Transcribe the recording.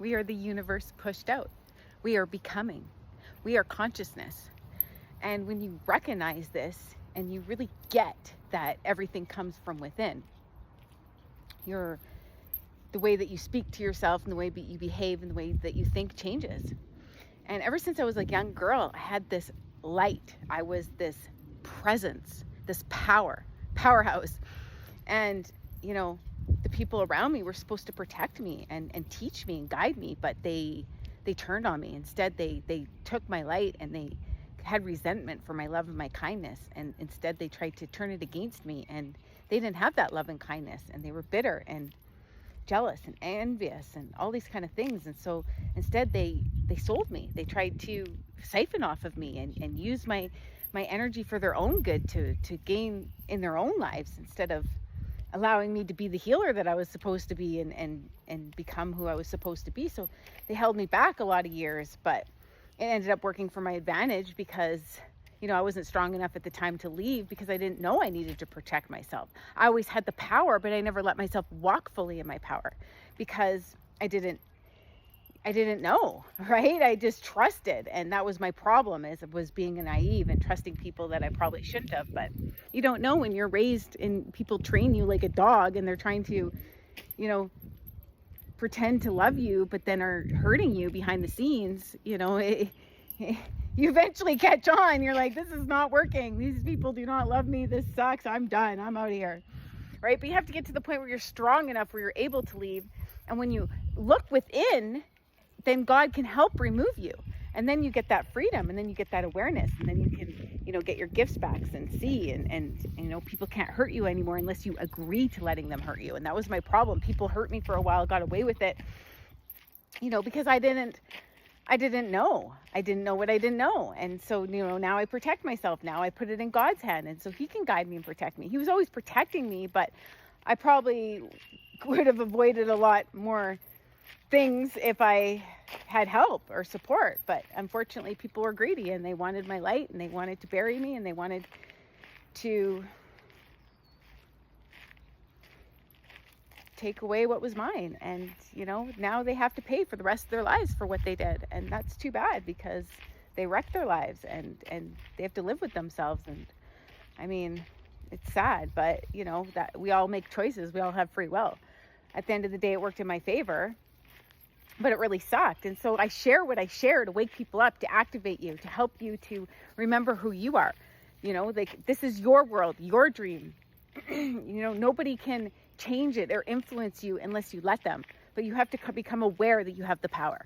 We are the universe pushed out. We are becoming. We are consciousness. And when you recognize this and you really get that everything comes from within, the way that you speak to yourself and the way that you behave and the way that you think changes. And ever since I was a young girl, I had this light. I was this presence, this powerhouse. And, the people around me were supposed to protect me and teach me and guide me, but they turned on me. Instead, they took my light and they had resentment for my love and my kindness. And instead, they tried to turn it against me. And they didn't have that love and kindness. And they were bitter and jealous and envious and all these kind of things. And so instead, they sold me. They tried to siphon off of me and use my energy for their own good to gain in their own lives, instead of allowing me to be the healer that I was supposed to be and become who I was supposed to be. So they held me back a lot of years, but it ended up working for my advantage because, I wasn't strong enough at the time to leave because I didn't know I needed to protect myself. I always had the power, but I never let myself walk fully in my power because I didn't know, right? I just trusted. And that was my problem, was being naive and trusting people that I probably shouldn't have. But you don't know when you're raised and people train you like a dog and they're trying to, pretend to love you, but then are hurting you behind the scenes. You eventually catch on. You're like, this is not working. These people do not love me. This sucks. I'm done. I'm out of here. Right? But you have to get to the point where you're strong enough where you're able to leave. And when you look within, then God can help remove you. And then you get that freedom, and then you get that awareness, and then you can, get your gifts back and see, and people can't hurt you anymore unless you agree to letting them hurt you. And that was my problem. People hurt me for a while, got away with it, because I didn't know. I didn't know what I didn't know. And so, now I protect myself. Now I put it in God's hand. And so he can guide me and protect me. He was always protecting me, but I probably would have avoided a lot more things if I had help or support. But unfortunately, people were greedy and they wanted my light and they wanted to bury me and they wanted to take away what was mine. And, now they have to pay for the rest of their lives for what they did. And that's too bad because they wrecked their lives and they have to live with themselves. And I mean, it's sad, but that we all make choices. We all have free will. At the end of the day, it worked in my favor, but it really sucked. And so I share what I share to wake people up, to activate you, to help you to remember who you are. This is your world, your dream. Nobody can change it or influence you unless you let them. But you have to become aware that you have the power.